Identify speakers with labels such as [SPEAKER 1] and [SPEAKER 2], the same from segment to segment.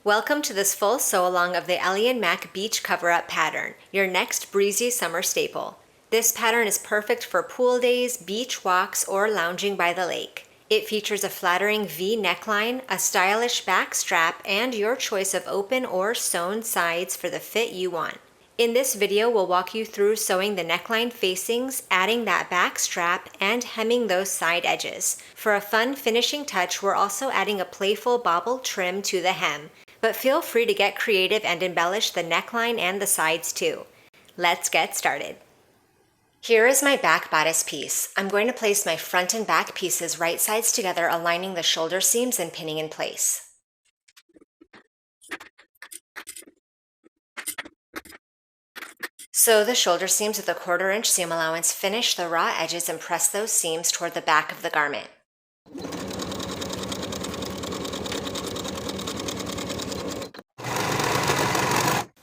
[SPEAKER 1] Welcome to this full sew-along of the Ellie and Mac Beach Cover-Up pattern, your next breezy summer staple. This pattern is perfect for pool days, beach walks, or lounging by the lake. It features a flattering V neckline, a stylish back strap, and your choice of open or sewn sides for the fit you want. In this video, we'll walk you through sewing the neckline facings, adding that back strap, and hemming those side edges. For a fun finishing touch, we're also adding a playful bobble trim to the hem. But feel free to get creative and embellish the neckline and the sides too. Let's get started. Here is my back bodice piece. I'm going to place my front and back pieces right sides together, aligning the shoulder seams and pinning in place. Sew the shoulder seams with a 1/4 inch seam allowance, finish the raw edges, and press those seams toward the back of the garment.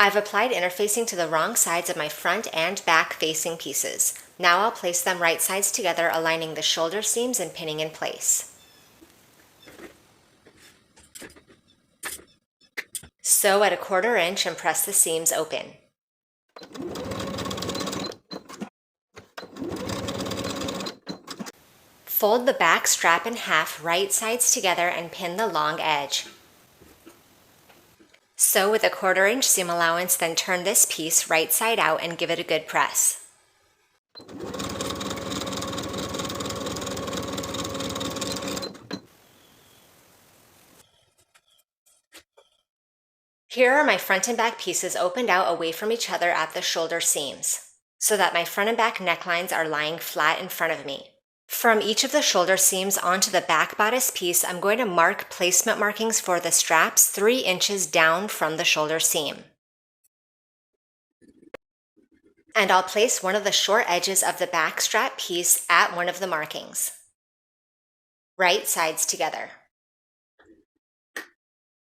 [SPEAKER 1] I've applied interfacing to the wrong sides of my front and back facing pieces. Now I'll place them right sides together, aligning the shoulder seams and pinning in place. Sew at a 1/4 inch and press the seams open. Fold the back strap in half right sides together and pin the long edge. Sew with a 1/4 inch seam allowance, then turn this piece right side out and give it a good press. Here are my front and back pieces opened out away from each other at the shoulder seams, so that my front and back necklines are lying flat in front of me. From each of the shoulder seams onto the back bodice piece, I'm going to mark placement markings for the straps 3 inches down from the shoulder seam. And I'll place one of the short edges of the back strap piece at one of the markings. Right sides together.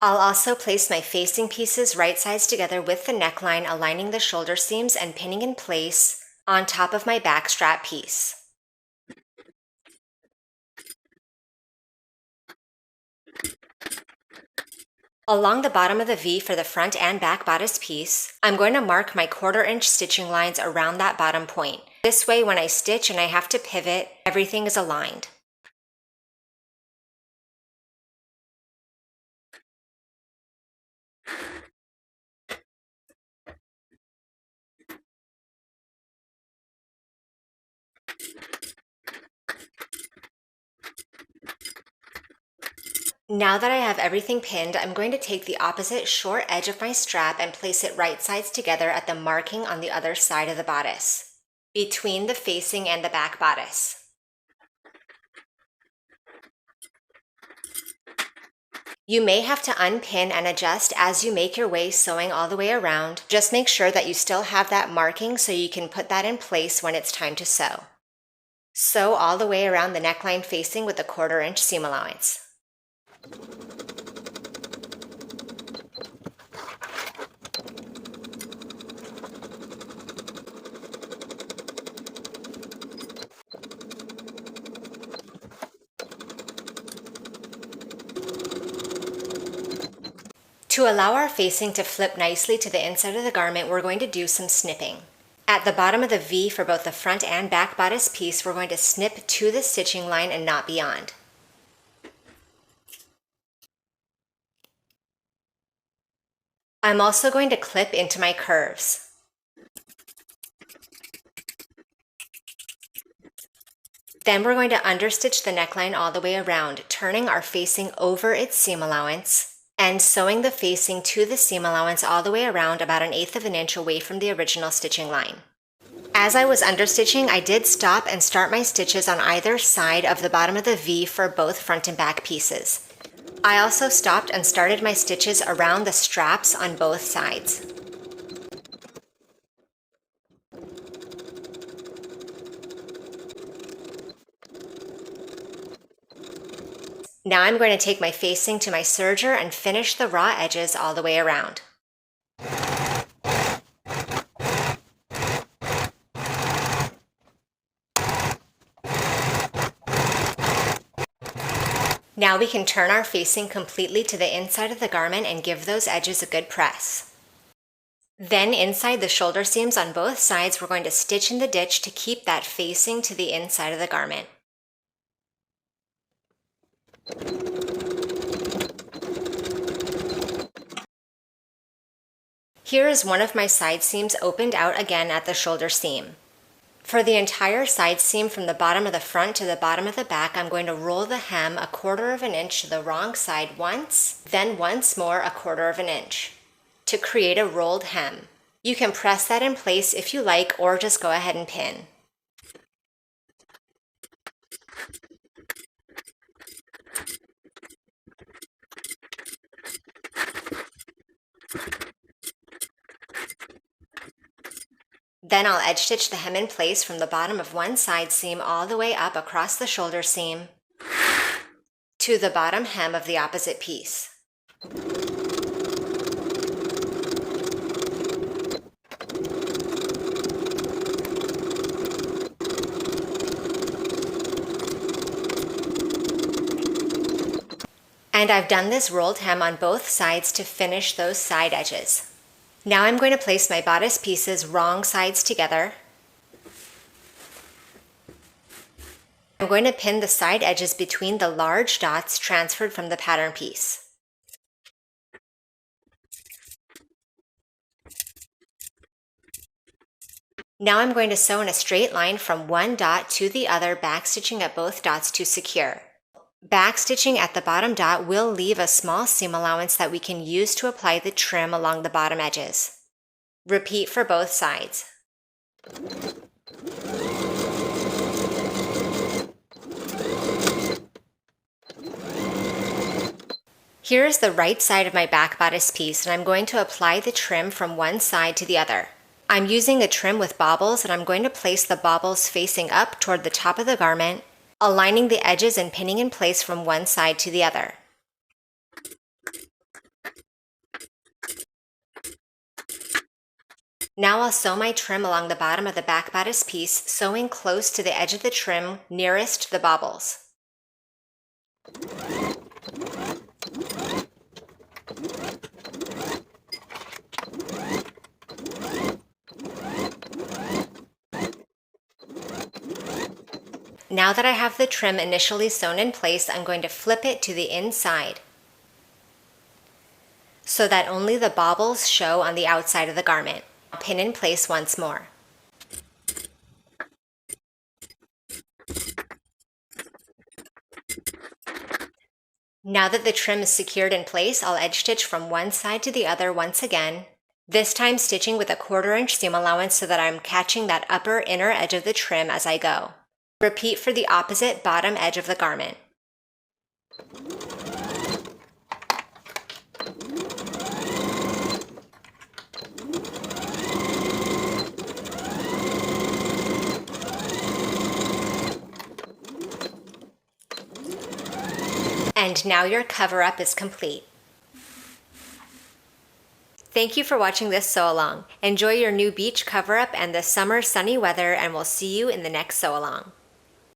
[SPEAKER 1] I'll also place my facing pieces right sides together with the neckline, aligning the shoulder seams and pinning in place on top of my back strap piece. Along the bottom of the V for the front and back bodice piece, I'm going to mark my 1/4 inch stitching lines around that bottom point. This way, when I stitch and I have to pivot, everything is aligned. Now that I have everything pinned, I'm going to take the opposite short edge of my strap and place it right sides together at the marking on the other side of the bodice, between the facing and the back bodice. You may have to unpin and adjust as you make your way sewing all the way around. Just make sure that you still have that marking so you can put that in place when it's time to sew. Sew all the way around the neckline facing with a 1/4 inch seam allowance. To allow our facing to flip nicely to the inside of the garment, we're going to do some snipping. At the bottom of the V for both the front and back bodice piece, we're going to snip to the stitching line and not beyond. I'm also going to clip into my curves. Then we're going to understitch the neckline all the way around, turning our facing over its seam allowance and sewing the facing to the seam allowance all the way around about 1/8 of an inch away from the original stitching line. As I was understitching, I did stop and start my stitches on either side of the bottom of the V for both front and back pieces. I also stopped and started my stitches around the straps on both sides. Now I'm going to take my facing to my serger and finish the raw edges all the way around. Now we can turn our facing completely to the inside of the garment and give those edges a good press. Then inside the shoulder seams on both sides, we're going to stitch in the ditch to keep that facing to the inside of the garment. Here is one of my side seams opened out again at the shoulder seam. For the entire side seam from the bottom of the front to the bottom of the back, I'm going to roll the hem 1/4 of an inch to the wrong side once, then once more 1/4 of an inch to create a rolled hem. You can press that in place if you like, or just go ahead and pin. Then I'll edge stitch the hem in place from the bottom of one side seam all the way up across the shoulder seam to the bottom hem of the opposite piece. And I've done this rolled hem on both sides to finish those side edges. Now I'm going to place my bodice pieces wrong sides together. I'm going to pin the side edges between the large dots transferred from the pattern piece. Now I'm going to sew in a straight line from one dot to the other, backstitching at both dots to secure. Backstitching at the bottom dot will leave a small seam allowance that we can use to apply the trim along the bottom edges. Repeat for both sides. Here is the right side of my back bodice piece, and I'm going to apply the trim from one side to the other. I'm using a trim with bobbles, and I'm going to place the bobbles facing up toward the top of the garment, aligning the edges and pinning in place from one side to the other. Now I'll sew my trim along the bottom of the back bodice piece, sewing close to the edge of the trim nearest the bobbles. Now that I have the trim initially sewn in place, I'm going to flip it to the inside so that only the bobbles show on the outside of the garment. I'll pin in place once more. Now that the trim is secured in place, I'll edge stitch from one side to the other once again, this time stitching with a 1/4 inch seam allowance so that I'm catching that upper inner edge of the trim as I go. Repeat for the opposite bottom edge of the garment. And now your cover-up is complete. Thank you for watching this sew along. Enjoy your new beach cover-up and the summer sunny weather, and we'll see you in the next sew along.